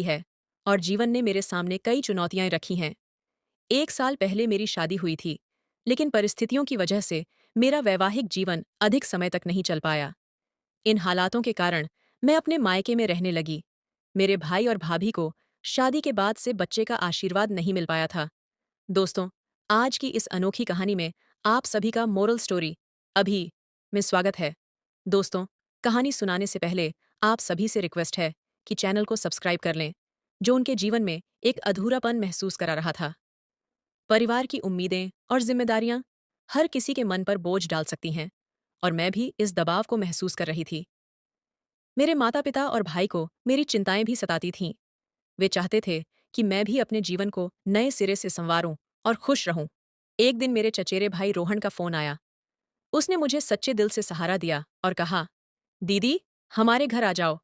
है और जीवन ने मेरे सामने कई चुनौतियां रखी हैं। 1 साल पहले मेरी शादी हुई थी, लेकिन परिस्थितियों की वजह से मेरा वैवाहिक जीवन अधिक समय तक नहीं चल पाया। इन हालातों के कारण मैं अपने मायके में रहने लगी। मेरे भाई और भाभी को शादी के बाद से बच्चे का आशीर्वाद नहीं मिल पाया था। दोस्तों, आज की इस अनोखी कहानी में आप सभी का मोरल स्टोरी अभी में स्वागत है। दोस्तों, कहानी सुनाने से पहले आप सभी से रिक्वेस्ट है कि चैनल को सब्सक्राइब कर लें, जो उनके जीवन में एक अधूरापन महसूस करा रहा था। परिवार की उम्मीदें और जिम्मेदारियां हर किसी के मन पर बोझ डाल सकती हैं, और मैं भी इस दबाव को महसूस कर रही थी। मेरे माता पिता और भाई को मेरी चिंताएं भी सताती थीं। वे चाहते थे कि मैं भी अपने जीवन को नए सिरे से संवारूं और खुश रहूं। एक दिन मेरे चचेरे भाई रोहन का फोन आया। उसने मुझे सच्चे दिल से सहारा दिया और कहा, दीदी, हमारे घर आ जाओ।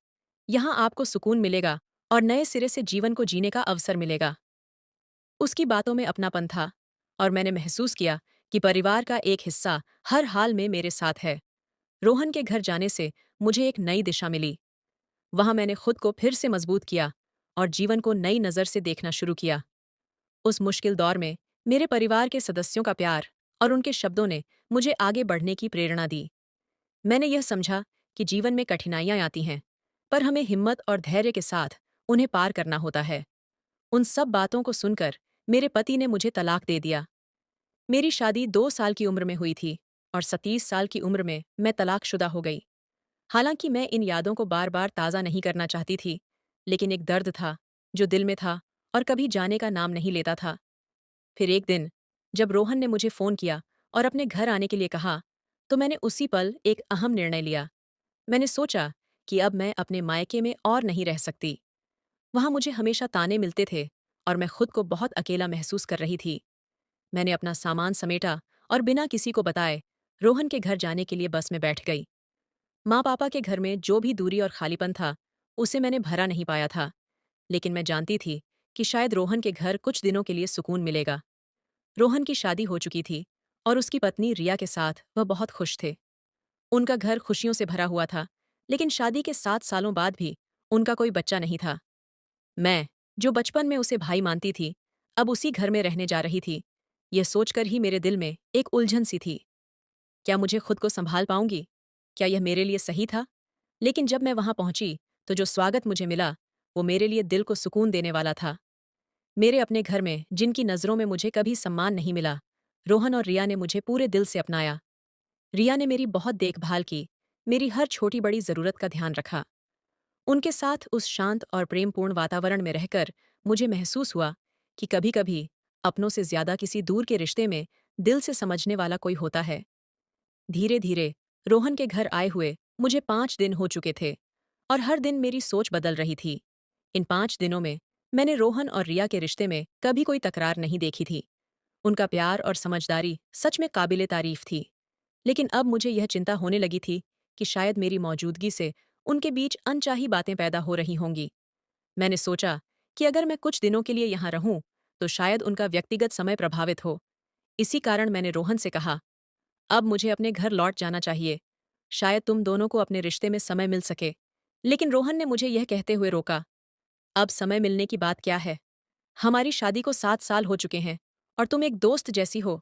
यहाँ आपको सुकून मिलेगा और नए सिरे से जीवन को जीने का अवसर मिलेगा। उसकी बातों में अपनापन था, और मैंने महसूस किया कि परिवार का एक हिस्सा हर हाल में मेरे साथ है। रोहन के घर जाने से मुझे एक नई दिशा मिली। वहां मैंने खुद को फिर से मजबूत किया और जीवन को नई नज़र से देखना शुरू किया। उस मुश्किल दौर में मेरे परिवार के सदस्यों का प्यार और उनके शब्दों ने मुझे आगे बढ़ने की प्रेरणा दी। मैंने यह समझा कि जीवन में कठिनाइयां आती हैं, पर हमें हिम्मत और धैर्य के साथ उन्हें पार करना होता है। उन सब बातों को सुनकर मेरे पति ने मुझे तलाक दे दिया। मेरी शादी 2 साल की उम्र में हुई थी और 27 साल की उम्र में मैं तलाकशुदा हो गई। हालांकि मैं इन यादों को बार बार ताज़ा नहीं करना चाहती थी, लेकिन एक दर्द था जो दिल में था और कभी जाने का नाम नहीं लेता था। फिर एक दिन, जब रोहन ने मुझे फ़ोन किया और अपने घर आने के लिए कहा, तो मैंने उसी पल एक अहम निर्णय लिया। मैंने सोचा कि अब मैं अपने मायके में और नहीं रह सकती। वहाँ मुझे हमेशा ताने मिलते थे और मैं खुद को बहुत अकेला महसूस कर रही थी। मैंने अपना सामान समेटा और बिना किसी को बताए रोहन के घर जाने के लिए बस में बैठ गई। माँ पापा के घर में जो भी दूरी और खालीपन था, उसे मैंने भरा नहीं पाया था, लेकिन मैं जानती थी कि शायद रोहन के घर कुछ दिनों के लिए सुकून मिलेगा। रोहन की शादी हो चुकी थी और उसकी पत्नी रिया के साथ वह बहुत खुश थे। उनका घर खुशियों से भरा हुआ था, लेकिन शादी के 7 सालों बाद भी उनका कोई बच्चा नहीं था। मैं, जो बचपन में उसे भाई मानती थी, अब उसी घर में रहने जा रही थी। यह सोचकर ही मेरे दिल में एक उलझन सी थी। क्या मुझे खुद को संभाल पाऊंगी? क्या यह मेरे लिए सही था? लेकिन जब मैं वहां पहुंची, तो जो स्वागत मुझे मिला, वो मेरे लिए दिल को सुकून देने वाला था। मेरे अपने घर में, जिनकी नज़रों में मुझे कभी सम्मान नहीं मिला, रोहन और रिया ने मुझे पूरे दिल से अपनाया। रिया ने मेरी बहुत देखभाल की, मेरी हर छोटी बड़ी ज़रूरत का ध्यान रखा। उनके साथ उस शांत और प्रेमपूर्ण वातावरण में रहकर मुझे महसूस हुआ कि कभी-कभी अपनों से ज़्यादा किसी दूर के रिश्ते में दिल से समझने वाला कोई होता है। धीरे-धीरे रोहन के घर आए हुए मुझे 5 दिन हो चुके थे, और हर दिन मेरी सोच बदल रही थी। इन 5 दिनों में मैंने रोहन और रिया के रिश्ते में कभी कोई तकरार नहीं देखी थी। उनका प्यार और समझदारी सच में काबिले तारीफ थी। लेकिन अब मुझे यह चिंता होने लगी थी कि शायद मेरी मौजूदगी से उनके बीच अनचाही बातें पैदा हो रही होंगी। मैंने सोचा कि अगर मैं कुछ दिनों के लिए यहाँ रहूं, तो शायद उनका व्यक्तिगत समय प्रभावित हो। इसी कारण मैंने रोहन से कहा, अब मुझे अपने घर लौट जाना चाहिए। शायद तुम दोनों को अपने रिश्ते में समय मिल सके। लेकिन रोहन ने मुझे यह कहते हुए रोका, अब समय मिलने की बात क्या है? हमारी शादी को 7 साल हो चुके हैं और तुम एक दोस्त जैसी हो।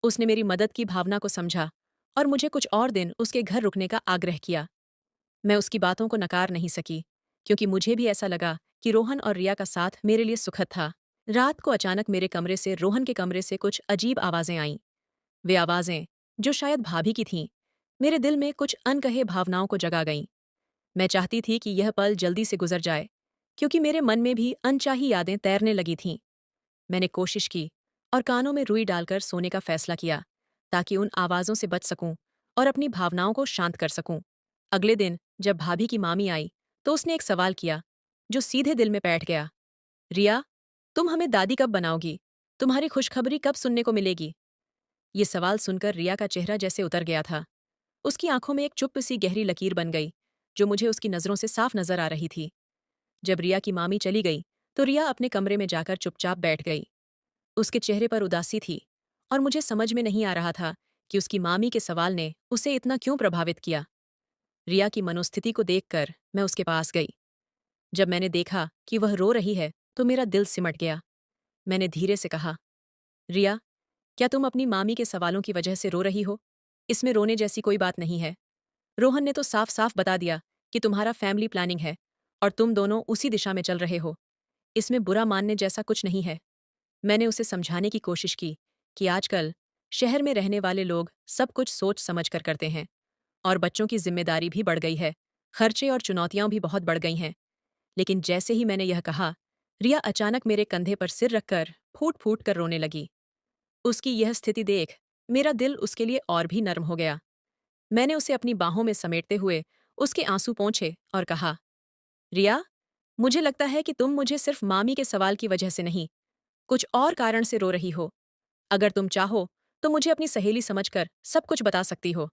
उसने मेरी मदद की भावना को समझा और मुझे कुछ और दिन उसके घर रुकने का आग्रह किया। मैं उसकी बातों को नकार नहीं सकी, क्योंकि मुझे भी ऐसा लगा कि रोहन और रिया का साथ मेरे लिए सुखद था। रात को अचानक मेरे कमरे से रोहन के कमरे से कुछ अजीब आवाज़ें आईं। वे आवाज़ें, जो शायद भाभी की थीं, मेरे दिल में कुछ अनकहे भावनाओं को जगा गईं। मैं चाहती थी कि यह पल जल्दी से गुजर जाए, क्योंकि मेरे मन में भी अनचाही यादें तैरने लगी थीं। मैंने कोशिश की और कानों में रुई डालकर सोने का फैसला किया, ताकि उन आवाज़ों से बच सकूं और अपनी भावनाओं को शांत कर सकूं। अगले दिन जब भाभी की मामी आई, तो उसने एक सवाल किया जो सीधे दिल में बैठ गया। रिया, तुम हमें दादी कब बनाओगी? तुम्हारी खुशखबरी कब सुनने को मिलेगी? ये सवाल सुनकर रिया का चेहरा जैसे उतर गया था। उसकी आंखों में एक चुप सी गहरी लकीर बन गई, जो मुझे उसकी नज़रों से साफ नजर आ रही थी। जब रिया की मामी चली गई, तो रिया अपने कमरे में जाकर चुपचाप बैठ गई। उसके चेहरे पर उदासी थी, और मुझे समझ में नहीं आ रहा था कि उसकी मामी के सवाल ने उसे इतना क्यों प्रभावित किया। रिया की मनोस्थिति को देखकर मैं उसके पास गई। जब मैंने देखा कि वह रो रही है तो मेरा दिल सिमट गया। मैंने धीरे से कहा, रिया, क्या तुम अपनी मामी के सवालों की वजह से रो रही हो? इसमें रोने जैसी कोई बात नहीं है। रोहन ने तो साफ साफ बता दिया कि तुम्हारा फैमिली प्लानिंग है और तुम दोनों उसी दिशा में चल रहे हो। इसमें बुरा मानने जैसा कुछ नहीं है। मैंने उसे समझाने की कोशिश की कि आजकल शहर में रहने वाले लोग सब कुछ सोच समझ कर करते हैं और बच्चों की जिम्मेदारी भी बढ़ गई है, खर्चे और चुनौतियां भी बहुत बढ़ गई हैं। लेकिन जैसे ही मैंने यह कहा, रिया अचानक मेरे कंधे पर सिर रखकर फूट फूट कर रोने लगी। उसकी यह स्थिति देख मेरा दिल उसके लिए और भी नर्म हो गया। मैंने उसे अपनी बाहों में समेटते हुए उसके आंसू पोंछे और कहा, रिया, मुझे लगता है कि तुम मुझे सिर्फ मामी के सवाल की वजह से नहीं, कुछ और कारण से रो रही हो। अगर तुम चाहो तो मुझे अपनी सहेली समझकर सब कुछ बता सकती हो।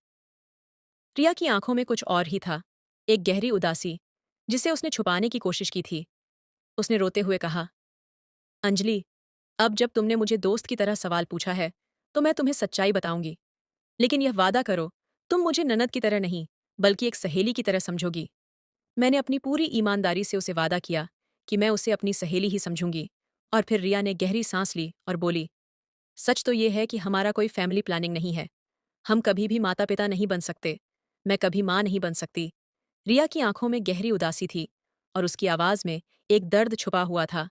रिया की आंखों में कुछ और ही था, एक गहरी उदासी, जिसे उसने छुपाने की कोशिश की थी। उसने रोते हुए कहा, अंजलि, अब जब तुमने मुझे दोस्त की तरह सवाल पूछा है, तो मैं तुम्हें सच्चाई बताऊंगी। लेकिन यह वादा करो, तुम मुझे ननद की तरह नहीं, बल्कि एक सहेली की तरह समझोगी। मैंने अपनी पूरी ईमानदारी से उसे वादा किया कि मैं उसे अपनी सहेली ही समझूंगी। और फिर रिया ने गहरी सांस ली और बोली, सच तो ये है कि हमारा कोई फैमिली प्लानिंग नहीं है। हम कभी भी माता पिता नहीं बन सकते। मैं कभी माँ नहीं बन सकती। रिया की आंखों में गहरी उदासी थी और उसकी आवाज में एक दर्द छुपा हुआ था।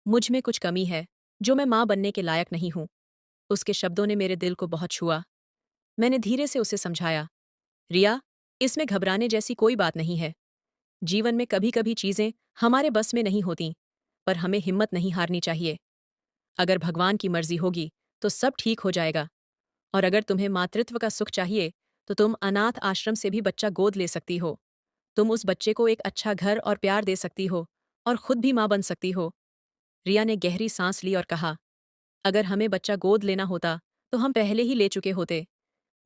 मुझ में कुछ कमी है, जो मैं माँ बनने के लायक नहीं हूँ। उसके शब्दों ने मेरे दिल को बहुत छुआ। मैंने धीरे से उसे समझाया, रिया, इसमें घबराने जैसी कोई बात नहीं है। जीवन में कभी कभी चीजें हमारे बस में नहीं होती, पर हमें हिम्मत नहीं हारनी चाहिए। अगर भगवान की मर्जी होगी तो सब ठीक हो जाएगा। और अगर तुम्हें मातृत्व का सुख चाहिए तो तुम अनाथ आश्रम से भी बच्चा गोद ले सकती हो। तुम उस बच्चे को एक अच्छा घर और प्यार दे सकती हो और खुद भी माँ बन सकती हो। रिया ने गहरी सांस ली और कहा, अगर हमें बच्चा गोद लेना होता तो हम पहले ही ले चुके होते।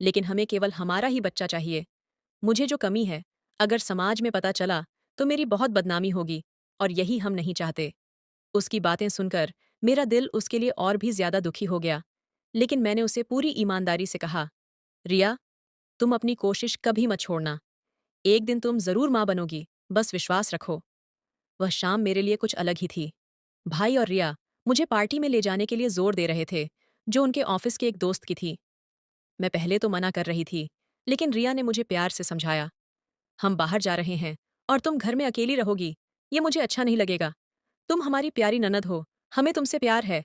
लेकिन हमें केवल हमारा ही बच्चा चाहिए। मुझे जो कमी है, अगर समाज में पता चला तो मेरी बहुत बदनामी होगी और यही हम नहीं चाहते। उसकी बातें सुनकर मेरा दिल उसके लिए और भी ज्यादा दुखी हो गया। लेकिन मैंने उसे पूरी ईमानदारी से कहा, रिया, तुम अपनी कोशिश कभी मत छोड़ना। एक दिन तुम जरूर माँ बनोगी, बस विश्वास रखो। वह शाम मेरे लिए कुछ अलग ही थी। भाई और रिया मुझे पार्टी में ले जाने के लिए जोर दे रहे थे, जो उनके ऑफिस के एक दोस्त की थी। मैं पहले तो मना कर रही थी, लेकिन रिया ने मुझे प्यार से समझाया, हम बाहर जा रहे हैं और तुम घर में अकेली रहोगी, ये मुझे अच्छा नहीं लगेगा। तुम हमारी प्यारी ननद हो, हमें तुमसे प्यार है।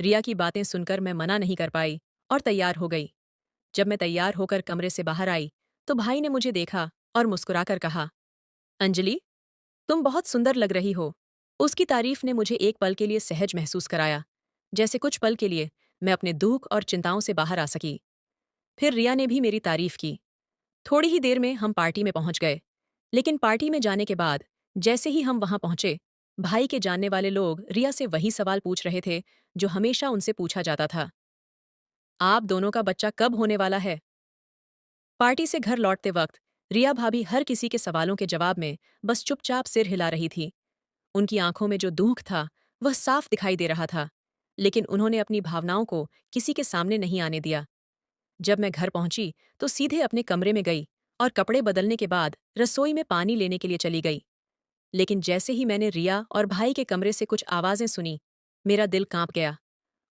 रिया की बातें सुनकर मैं मना नहीं कर पाई और तैयार हो गई। जब मैं तैयार होकर कमरे से बाहर आई तो भाई ने मुझे देखा और मुस्कुराकर कहा, अंजलि, तुम बहुत सुंदर लग रही हो। उसकी तारीफ ने मुझे एक पल के लिए सहज महसूस कराया, जैसे कुछ पल के लिए मैं अपने दुख और चिंताओं से बाहर आ सकी। फिर रिया ने भी मेरी तारीफ की। थोड़ी ही देर में हम पार्टी में पहुंच गए। लेकिन पार्टी में जाने के बाद जैसे ही हम वहां पहुंचे, भाई के जानने वाले लोग रिया से वही सवाल पूछ रहे थे जो हमेशा उनसे पूछा जाता था, आप दोनों का बच्चा कब होने वाला है? पार्टी से घर लौटते वक्त रिया भाभी हर किसी के सवालों के जवाब में बस चुपचाप सिर हिला रही थी। उनकी आंखों में जो दुख था वह साफ दिखाई दे रहा था, लेकिन उन्होंने अपनी भावनाओं को किसी के सामने नहीं आने दिया। जब मैं घर पहुंची तो सीधे अपने कमरे में गई और कपड़े बदलने के बाद रसोई में पानी लेने के लिए चली गई। लेकिन जैसे ही मैंने रिया और भाई के कमरे से कुछ आवाजें सुनी, मेरा दिल कांप गया।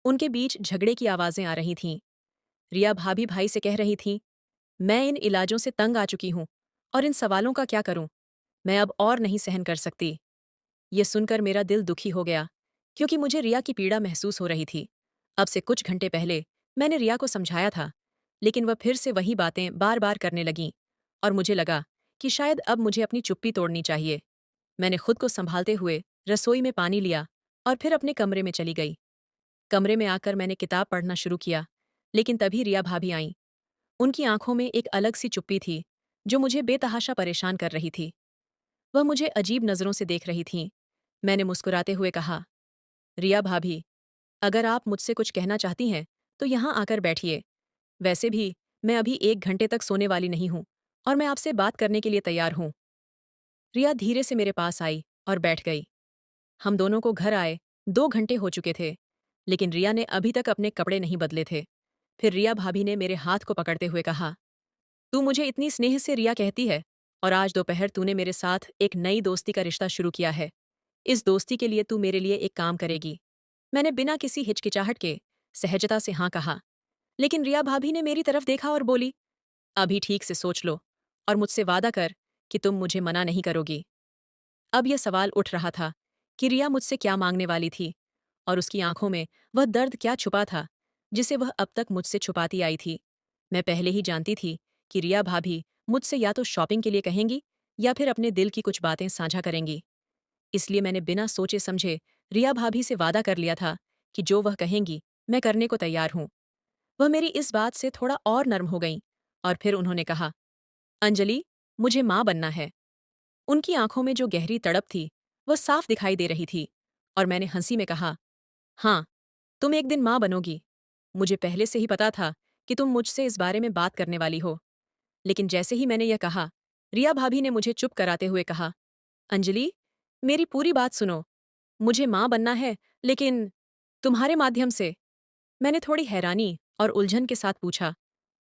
उनके बीच झगड़े की आवाजें आ रही थीं। रिया भाभी भाई से कह रही थीं, मैं इन इलाजों से तंग आ चुकी हूं और इन सवालों का क्या करूं? मैं अब और नहीं सहन कर सकती। ये सुनकर मेरा दिल दुखी हो गया, क्योंकि मुझे रिया की पीड़ा महसूस हो रही थी। अब से कुछ घंटे पहले मैंने रिया को समझाया था, लेकिन वह फिर से वही बातें बार बार करने लगीं और मुझे लगा कि शायद अब मुझे अपनी चुप्पी तोड़नी चाहिए। मैंने खुद को संभालते हुए रसोई में पानी लिया और फिर अपने कमरे में चली गई। कमरे में आकर मैंने किताब पढ़ना शुरू किया, लेकिन तभी रिया भाभी आईं। उनकी आंखों में एक अलग सी चुप्पी थी, जो मुझे बेतहाशा परेशान कर रही थी। वह मुझे अजीब नजरों से देख रही थीं। मैंने मुस्कुराते हुए कहा, रिया भाभी, अगर आप मुझसे कुछ कहना चाहती हैं तो यहाँ आकर बैठिए। वैसे भी मैं अभी 1 घंटे तक सोने वाली नहीं हूँ और मैं आपसे बात करने के लिए तैयार हूँ। रिया धीरे से मेरे पास आई और बैठ गई। हम दोनों को घर आए 2 घंटे हो चुके थे, लेकिन रिया ने अभी तक अपने कपड़े नहीं बदले थे। फिर रिया भाभी ने मेरे हाथ को पकड़ते हुए कहा, तू मुझे इतनी स्नेह से रिया कहती है और आज दोपहर तूने मेरे साथ एक नई दोस्ती का रिश्ता शुरू किया है। इस दोस्ती के लिए तू मेरे लिए एक काम करेगी। मैंने बिना किसी हिचकिचाहट के सहजता से हाँ कहा। लेकिन रिया भाभी ने मेरी तरफ देखा और बोली, अभी ठीक से सोच लो और मुझसे वादा कर कि तुम मुझे मना नहीं करोगी। अब यह सवाल उठ रहा था कि रिया मुझसे क्या मांगने वाली थी और उसकी आंखों में वह दर्द क्या छुपा था जिसे वह अब तक मुझसे छुपाती आई थी। मैं पहले ही जानती थी कि रिया भाभी मुझसे या तो शॉपिंग के लिए कहेंगी या फिर अपने दिल की कुछ बातें साझा करेंगी। इसलिए मैंने बिना सोचे समझे रिया भाभी से वादा कर लिया था कि जो वह कहेंगी मैं करने को तैयार हूं। वह मेरी इस बात से थोड़ा और नर्म हो गईं और फिर उन्होंने कहा, अंजलि, मुझे माँ बनना है। उनकी आंखों में जो गहरी तड़प थी वह साफ दिखाई दे रही थी और मैंने हंसी में कहा, हाँ, तुम एक दिन माँ बनोगी। मुझे पहले से ही पता था कि तुम मुझसे इस बारे में बात करने वाली हो। लेकिन जैसे ही मैंने यह कहा, रिया भाभी ने मुझे चुप कराते हुए कहा, अंजलि, मेरी पूरी बात सुनो। मुझे माँ बनना है, लेकिन तुम्हारे माध्यम से। मैंने थोड़ी हैरानी और उलझन के साथ पूछा,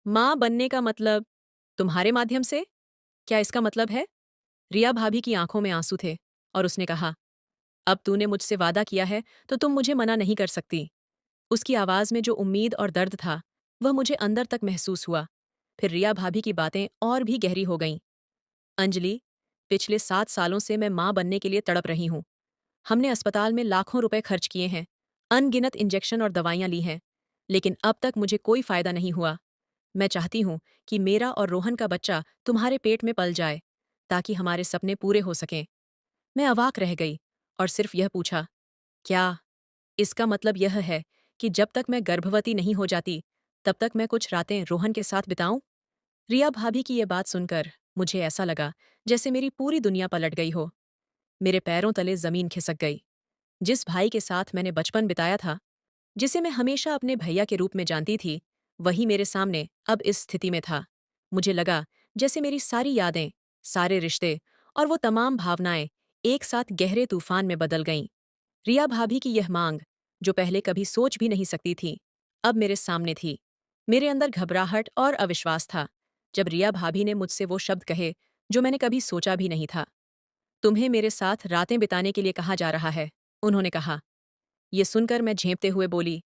माँ बनने का मतलब तुम्हारे माध्यम से? क्या इसका मतलब है? रिया भाभी की आंखों में आंसू थे और उसने कहा, अब तूने मुझसे वादा किया है तो तुम मुझे मना नहीं कर सकती। उसकी आवाज में जो उम्मीद और दर्द था वह मुझे अंदर तक महसूस हुआ। फिर रिया भाभी की बातें और भी गहरी हो गईं। अंजलि, पिछले 7 सालों से मैं माँ बनने के लिए तड़प रही हूँ। हमने अस्पताल में लाखों रुपए खर्च किए हैं, अनगिनत इंजेक्शन और दवाइयाँ ली हैं, लेकिन अब तक मुझे कोई फायदा नहीं हुआ। मैं चाहती हूँ कि मेरा और रोहन का बच्चा तुम्हारे पेट में पल जाए, ताकि हमारे सपने पूरे हो सकें। मैं अवाक रह गई और सिर्फ यह पूछा, क्या इसका मतलब यह है कि जब तक मैं गर्भवती नहीं हो जाती, तब तक मैं कुछ रातें रोहन के साथ बिताऊं? रिया भाभी की ये बात सुनकर मुझे ऐसा लगा जैसे मेरी पूरी दुनिया पलट गई हो। मेरे पैरों तले जमीन खिसक गई। जिस भाई के साथ मैंने बचपन बिताया था, जिसे मैं हमेशा अपने भैया के रूप में जानती थी, वही मेरे सामने अब इस स्थिति में था। मुझे लगा जैसे मेरी सारी यादें, सारे रिश्ते और वो तमाम भावनाएं एक साथ गहरे तूफान में बदल गईं। रिया भाभी की यह मांग, जो पहले कभी सोच भी नहीं सकती थी, अब मेरे सामने थी। मेरे अंदर घबराहट और अविश्वास था जब रिया भाभी ने मुझसे वो शब्द कहे जो मैंने कभी सोचा भी नहीं था। तुम्हें मेरे साथ रातें बिताने के लिए कहा जा रहा है, उन्होंने कहा। ये सुनकर मैं झेंपते हुए बोली,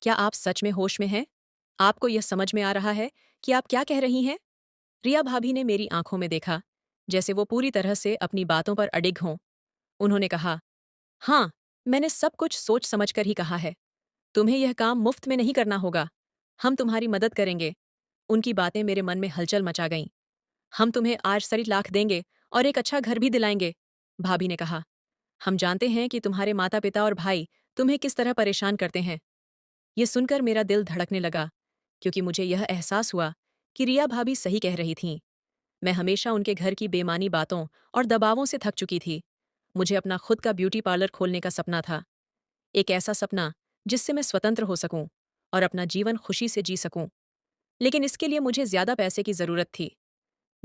क्या आप सच में होश में हैं? आपको यह समझ में आ रहा है कि आप क्या कह रही हैं? रिया भाभी ने मेरी आंखों में देखा, जैसे वो पूरी तरह से अपनी बातों पर अडिग हों। उन्होंने कहा, हाँ, मैंने सब कुछ सोच समझ कर ही कहा है। तुम्हें यह काम मुफ्त में नहीं करना होगा। हम तुम्हारी मदद करेंगे। उनकी बातें मेरे मन में हलचल मचा गईं। हम तुम्हें आज सारी लाख देंगे और एक अच्छा घर भी दिलाएंगे, भाभी ने कहा। हम जानते हैं कि तुम्हारे माता पिता और भाई तुम्हें किस तरह परेशान करते हैं। ये सुनकर मेरा दिल धड़कने लगा, क्योंकि मुझे यह एहसास हुआ कि रिया भाभी सही कह रही थीं। मैं हमेशा उनके घर की बेमानी बातों और दबावों से थक चुकी थी। मुझे अपना खुद का ब्यूटी पार्लर खोलने का सपना था। एक ऐसा सपना जिससे मैं स्वतंत्र हो सकूं और अपना जीवन खुशी से जी सकूं। लेकिन इसके लिए मुझे ज्यादा पैसे की जरूरत थी।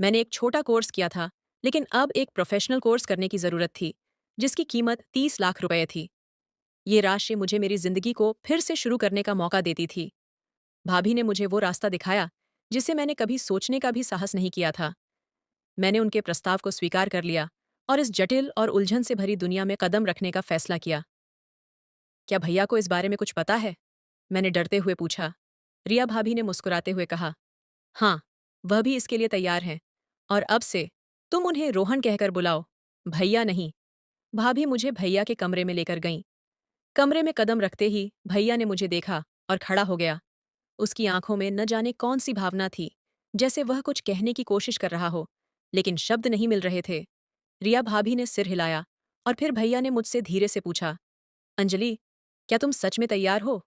मैंने एक छोटा कोर्स किया था, लेकिन अब एक प्रोफेशनल कोर्स करने की जरूरत थी, जिसकी कीमत 30 लाख रुपए थी। ये राशि मुझे मेरी जिंदगी को फिर से शुरू करने का मौका देती थी। भाभी ने मुझे वो रास्ता दिखाया जिसे मैंने कभी सोचने का भी साहस नहीं किया था। मैंने उनके प्रस्ताव को स्वीकार कर लिया और इस जटिल और उलझन से भरी दुनिया में कदम रखने का फैसला किया। क्या भैया को इस बारे में कुछ पता है? मैंने डरते हुए पूछा। रिया भाभी ने मुस्कुराते हुए कहा, हाँ, वह भी इसके लिए तैयार हैं। और अब से तुम उन्हें रोहन कहकर बुलाओ, भैया नहीं। भाभी मुझे भैया के कमरे में लेकर गईं। कमरे में कदम रखते ही भैया ने मुझे देखा और खड़ा हो गया। उसकी आंखों में न जाने कौन सी भावना थी, जैसे वह कुछ कहने की कोशिश कर रहा हो, लेकिन शब्द नहीं मिल रहे थे। रिया भाभी ने सिर हिलाया और फिर भैया ने मुझसे धीरे से पूछा, अंजलि, क्या तुम सच में तैयार हो?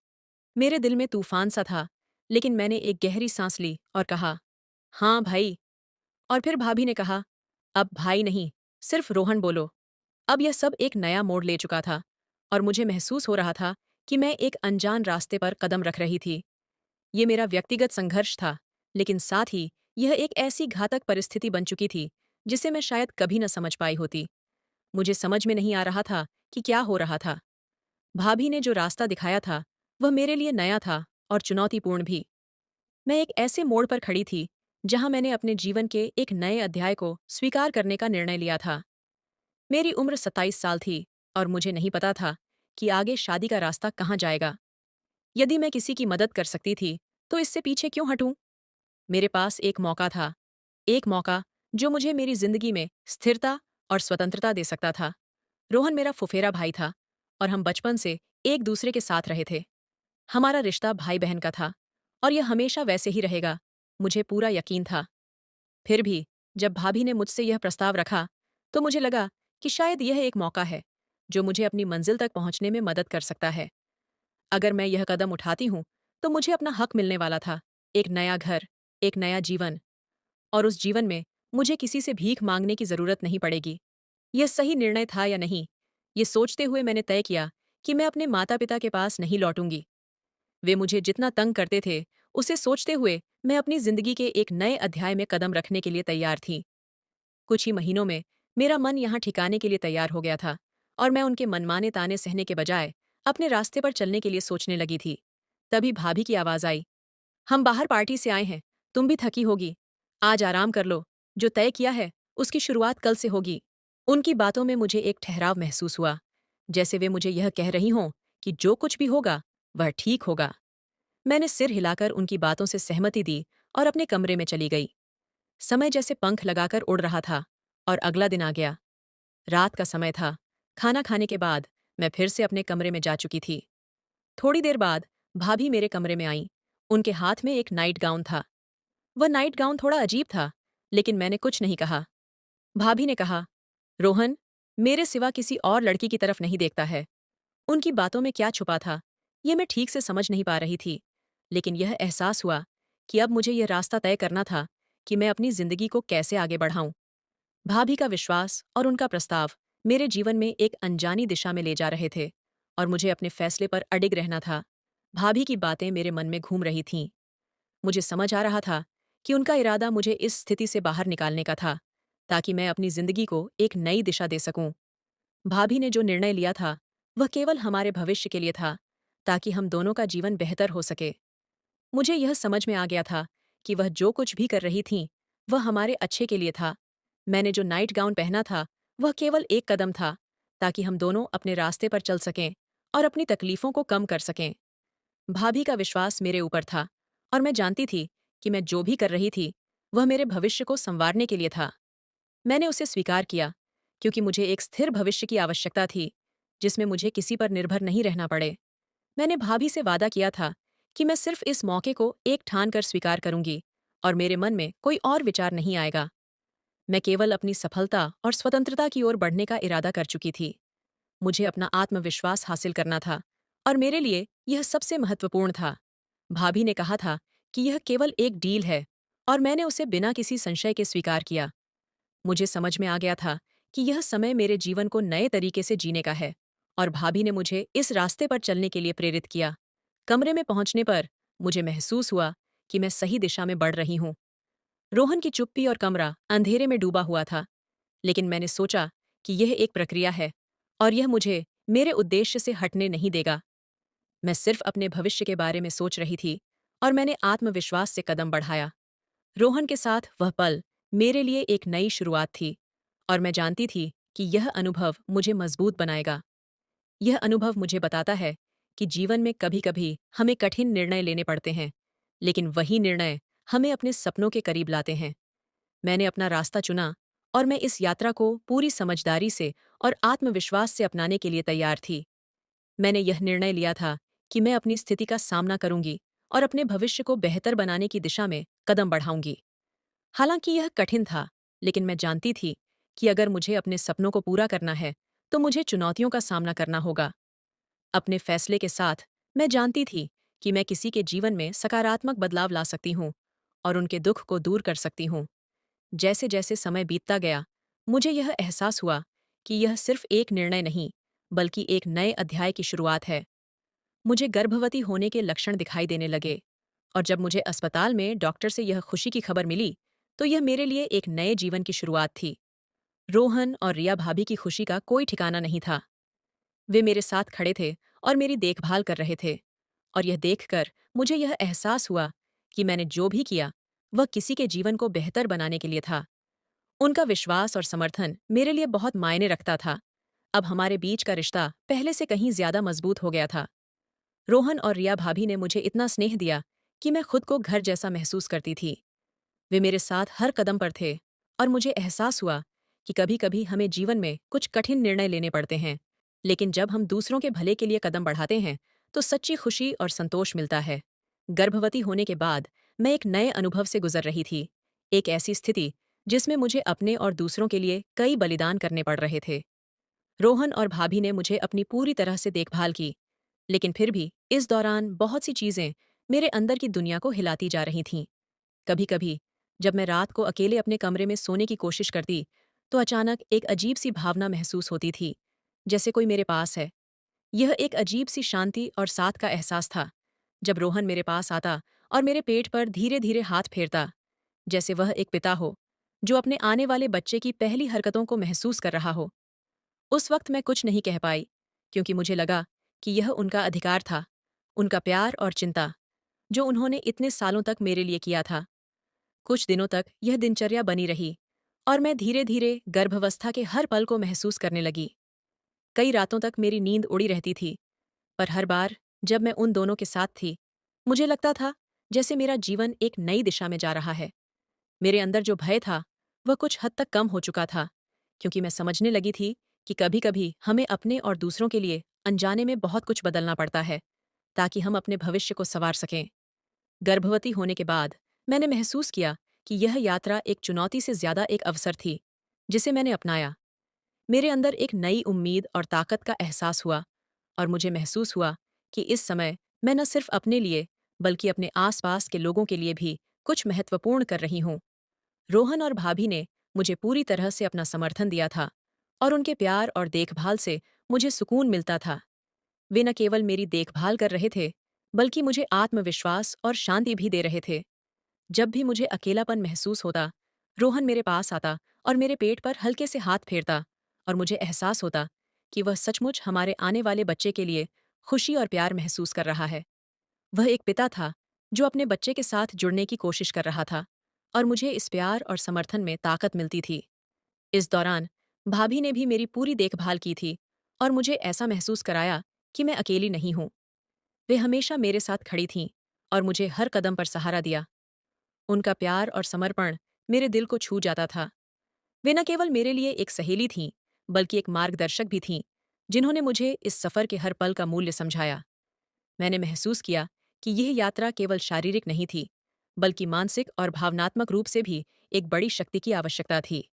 मेरे दिल में तूफान सा था, लेकिन मैंने एक गहरी सांस ली और कहा, हाँ भाई। और फिर भाभी ने कहा, अब भाई नहीं, सिर्फ रोहन बोलो। अब यह सब एक नया मोड़ ले चुका था और मुझे महसूस हो रहा था कि मैं एक अनजान रास्ते पर कदम रख रही थी। ये मेरा व्यक्तिगत संघर्ष था, लेकिन साथ ही यह एक ऐसी घातक परिस्थिति बन चुकी थी जिसे मैं शायद कभी न समझ पाई होती। मुझे समझ में नहीं आ रहा था कि क्या हो रहा था। भाभी ने जो रास्ता दिखाया था वह मेरे लिए नया था और चुनौतीपूर्ण भी। मैं एक ऐसे मोड़ पर खड़ी थी जहां मैंने अपने जीवन के एक नए अध्याय को स्वीकार करने का निर्णय लिया था। मेरी उम्र 27 साल थी और मुझे नहीं पता था कि आगे शादी का रास्ता कहाँ जाएगा। यदि मैं किसी की मदद कर सकती थी, तो इससे पीछे क्यों हटूं? मेरे पास एक मौका था, एक मौका जो मुझे मेरी जिंदगी में स्थिरता और स्वतंत्रता दे सकता था। रोहन मेरा फुफेरा भाई था और हम बचपन से एक दूसरे के साथ रहे थे। हमारा रिश्ता भाई बहन का था और यह हमेशा वैसे ही रहेगा, मुझे पूरा यकीन था। फिर भी जब भाभी ने मुझसे यह प्रस्ताव रखा, तो मुझे लगा कि शायद यह एक मौका है जो मुझे अपनी मंजिल तक पहुंचने में मदद कर सकता है। अगर मैं यह कदम उठाती हूँ, तो मुझे अपना हक मिलने वाला था, एक नया घर, एक नया जीवन, और उस जीवन में मुझे किसी से भीख मांगने की जरूरत नहीं पड़ेगी। यह सही निर्णय था या नहीं, ये सोचते हुए मैंने तय किया कि मैं अपने माता पिता के पास नहीं लौटूंगी। वे मुझे जितना तंग करते थे, उसे सोचते हुए मैं अपनी जिंदगी के एक नए अध्याय में कदम रखने के लिए तैयार थी। कुछ ही महीनों में मेरा मन यहाँ ठिकाने के लिए तैयार हो गया था और मैं उनके मनमाने ताने सहने के बजाय अपने रास्ते पर चलने के लिए सोचने लगी थी। तभी भाभी की आवाज आई, हम बाहर पार्टी से आए हैं, तुम भी थकी होगी, आज आराम कर लो, जो तय किया है उसकी शुरुआत कल से होगी। उनकी बातों में मुझे एक ठहराव महसूस हुआ, जैसे वे मुझे यह कह रही हों कि जो कुछ भी होगा वह ठीक होगा। मैंने सिर हिलाकर उनकी बातों से सहमति दी और अपने कमरे में चली गई। समय जैसे पंख लगाकर उड़ रहा था और अगला दिन आ गया। रात का समय था। खाना खाने के बाद मैं फिर से अपने कमरे में जा चुकी थी। थोड़ी देर बाद भाभी मेरे कमरे में आईं। उनके हाथ में एक नाइट गाउन था। वह नाइट गाउन थोड़ा अजीब था, लेकिन मैंने कुछ नहीं कहा। भाभी ने कहा, रोहन, मेरे सिवा किसी और लड़की की तरफ नहीं देखता है। उनकी बातों में क्या छुपा था, ये मैं ठीक से समझ नहीं पा रही थी, लेकिन यह एहसास हुआ कि अब मुझे यह रास्ता तय करना था कि मैं अपनी जिंदगी को कैसे आगे बढ़ाऊं। भाभी का विश्वास और उनका प्रस्ताव मेरे जीवन में एक अनजानी दिशा में ले जा रहे थे और मुझे अपने फैसले पर अडिग रहना था। भाभी की बातें मेरे मन में घूम रही थीं। मुझे समझ आ रहा था कि उनका इरादा मुझे इस स्थिति से बाहर निकालने का था, ताकि मैं अपनी जिंदगी को एक नई दिशा दे सकूं। भाभी ने जो निर्णय लिया था, वह केवल हमारे भविष्य के लिए था, ताकि हम दोनों का जीवन बेहतर हो सके। मुझे यह समझ में आ गया था कि वह जो कुछ भी कर रही थीं, वह हमारे अच्छे के लिए था। मैंने जो नाइट गाउन पहना था, वह केवल एक कदम था, ताकि हम दोनों अपने रास्ते पर चल सकें और अपनी तकलीफों को कम कर सकें। भाभी का विश्वास मेरे ऊपर था और मैं जानती थी कि मैं जो भी कर रही थी, वह मेरे भविष्य को संवारने के लिए था। मैंने उसे स्वीकार किया, क्योंकि मुझे एक स्थिर भविष्य की आवश्यकता थी, जिसमें मुझे किसी पर निर्भर नहीं रहना पड़े। मैंने भाभी से वादा किया था कि मैं सिर्फ इस मौके को एक ठान कर स्वीकार करूंगी और मेरे मन में कोई और विचार नहीं आएगा। मैं केवल अपनी सफलता और स्वतंत्रता की ओर बढ़ने का इरादा कर चुकी थी। मुझे अपना आत्मविश्वास हासिल करना था और मेरे लिए यह सबसे महत्वपूर्ण था। भाभी ने कहा था कि यह केवल एक डील है और मैंने उसे बिना किसी संशय के स्वीकार किया। मुझे समझ में आ गया था कि यह समय मेरे जीवन को नए तरीके से जीने का है और भाभी ने मुझे इस रास्ते पर चलने के लिए प्रेरित किया। कमरे में पहुंचने पर मुझे महसूस हुआ कि मैं सही दिशा में बढ़ रही हूं। रोहन की चुप्पी और कमरा अंधेरे में डूबा हुआ था, लेकिन मैंने सोचा कि यह एक प्रक्रिया है और यह मुझे मेरे उद्देश्य से हटने नहीं देगा। मैं सिर्फ अपने भविष्य के बारे में सोच रही थी और मैंने आत्मविश्वास से कदम बढ़ाया। रोहन के साथ वह पल मेरे लिए एक नई शुरुआत थी और मैं जानती थी कि यह अनुभव मुझे मजबूत बनाएगा। यह अनुभव मुझे बताता है कि जीवन में कभी-कभी हमें कठिन निर्णय लेने पड़ते हैं, लेकिन वही निर्णय हमें अपने सपनों के करीब लाते हैं। मैंने अपना रास्ता चुना और मैं इस यात्रा को पूरी समझदारी से और आत्मविश्वास से अपनाने के लिए तैयार थी। मैंने यह निर्णय लिया था कि मैं अपनी स्थिति का सामना करूंगी और अपने भविष्य को बेहतर बनाने की दिशा में कदम बढ़ाऊंगी। हालांकि यह कठिन था, लेकिन मैं जानती थी कि अगर मुझे अपने सपनों को पूरा करना है, तो मुझे चुनौतियों का सामना करना होगा। अपने फैसले के साथ मैं जानती थी कि मैं किसी के जीवन में सकारात्मक बदलाव ला सकती हूँ और उनके दुख को दूर कर सकती हूँ। जैसे जैसे समय बीतता गया, मुझे यह एहसास हुआ कि यह सिर्फ एक निर्णय नहीं, बल्कि एक नए अध्याय की शुरुआत है। मुझे गर्भवती होने के लक्षण दिखाई देने लगे और जब मुझे अस्पताल में डॉक्टर से यह खुशी की खबर मिली, तो यह मेरे लिए एक नए जीवन की शुरुआत थी। रोहन और रिया भाभी की खुशी का कोई ठिकाना नहीं था। वे मेरे साथ खड़े थे और मेरी देखभाल कर रहे थे और यह देखकर मुझे यह एहसास हुआ कि मैंने जो भी किया, वह किसी के जीवन को बेहतर बनाने के लिए था। उनका विश्वास और समर्थन मेरे लिए बहुत मायने रखता था। अब हमारे बीच का रिश्ता पहले से कहीं ज्यादा मजबूत हो गया था। रोहन और रिया भाभी ने मुझे इतना स्नेह दिया कि मैं खुद को घर जैसा महसूस करती थी। वे मेरे साथ हर कदम पर थे और मुझे एहसास हुआ कि कभी-कभी हमें जीवन में कुछ कठिन निर्णय लेने पड़ते हैं, लेकिन जब हम दूसरों के भले के लिए कदम बढ़ाते हैं, तो सच्ची खुशी और संतोष मिलता है। गर्भवती होने के बाद मैं एक नए अनुभव से गुजर रही थी, एक ऐसी स्थिति जिसमें मुझे अपने और दूसरों के लिए कई बलिदान करने पड़ रहे थे। रोहन और भाभी ने मुझे अपनी पूरी तरह से देखभाल की, लेकिन फिर भी इस दौरान बहुत सी चीजें मेरे अंदर की दुनिया को हिलाती जा रही थीं। कभी-कभी जब मैं रात को अकेले अपने कमरे में सोने की कोशिश करती, तो अचानक एक अजीब-सी भावना महसूस होती थी, जैसे कोई मेरे पास है। यह एक अजीब-सी शांति और साथ का एहसास था, जब रोहन मेरे पास आता और मेरे पेट पर धीरे-धीरे हाथ फेरता, जैसे वह एक पिता हो, जो अपने आने वाले बच्चे की पहली हरकतों को महसूस कर रहा हो। उस वक्त मैं कुछ नहीं कह पाई, क्योंकि मुझे लगा कि यह उनका अधिकार था, उनका प्यार और चिंता, जो उन्होंने इतने सालों तक मेरे लिए किया था। कुछ दिनों तक यह दिनचर्या बनी रही और मैं धीरे-धीरे गर्भावस्था के हर पल को महसूस करने लगी। कई रातों तक मेरी नींद उड़ी रहती थी, पर हर बार जब मैं उन दोनों के साथ थी, मुझे लगता था जैसे मेरा जीवन एक नई दिशा में जा रहा है। मेरे अंदर जो भय था, वह कुछ हद तक कम हो चुका था, क्योंकि मैं समझने लगी थी कि कभी-कभी हमें अपने और दूसरों के लिए अनजाने में बहुत कुछ बदलना पड़ता है, ताकि हम अपने भविष्य को संवार सकें। गर्भवती होने के बाद मैंने महसूस किया कि यह यात्रा एक चुनौती से ज्यादा एक अवसर थी, जिसे मैंने अपनाया। मेरे अंदर एक नई उम्मीद और ताकत का एहसास हुआ और मुझे महसूस हुआ कि इस समय मैं न सिर्फ अपने लिए, बल्कि अपने आसपास के लोगों के लिए भी कुछ महत्वपूर्ण कर रही हूँ। रोहन और भाभी ने मुझे पूरी तरह से अपना समर्थन दिया था और उनके प्यार और देखभाल से मुझे सुकून मिलता था। वे न केवल मेरी देखभाल कर रहे थे, बल्कि मुझे आत्मविश्वास और शांति भी दे रहे थे। जब भी मुझे अकेलापन महसूस होता, रोहन मेरे पास आता और मेरे पेट पर हल्के से हाथ फेरता और मुझे एहसास होता कि वह सचमुच हमारे आने वाले बच्चे के लिए खुशी और प्यार महसूस कर रहा है। वह एक पिता था जो अपने बच्चे के साथ जुड़ने की कोशिश कर रहा था और मुझे इस प्यार और समर्थन में ताकत मिलती थी। इस दौरान भाभी ने भी मेरी पूरी देखभाल की थी और मुझे ऐसा महसूस कराया कि मैं अकेली नहीं हूँ। वे हमेशा मेरे साथ खड़ी थीं और मुझे हर कदम पर सहारा दिया। उनका प्यार और समर्पण मेरे दिल को छू जाता था। वे न केवल मेरे लिए एक सहेली थीं, बल्कि एक मार्गदर्शक भी थीं, जिन्होंने मुझे इस सफ़र के हर पल का मूल्य समझाया। मैंने महसूस किया कि यह यात्रा केवल शारीरिक नहीं थी, बल्कि मानसिक और भावनात्मक रूप से भी एक बड़ी शक्ति की आवश्यकता थी।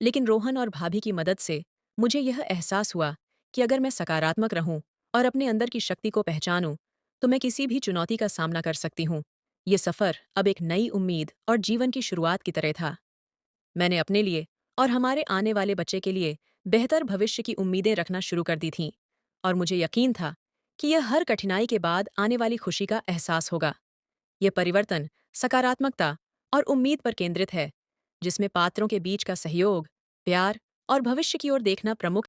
लेकिन रोहन और भाभी की मदद से मुझे यह एहसास हुआ कि अगर मैं सकारात्मक रहूं और अपने अंदर की शक्ति को पहचानूं, तो मैं किसी भी चुनौती का सामना कर सकती हूँ। ये सफ़र अब एक नई उम्मीद और जीवन की शुरुआत की तरह था। मैंने अपने लिए और हमारे आने वाले बच्चे के लिए बेहतर भविष्य की उम्मीदें रखना शुरू कर दी थीं और मुझे यकीन था कि यह हर कठिनाई के बाद आने वाली खुशी का एहसास होगा। यह परिवर्तन सकारात्मकता और उम्मीद पर केंद्रित है, जिसमें पात्रों के बीच का सहयोग, प्यार और भविष्य की ओर देखना प्रमुख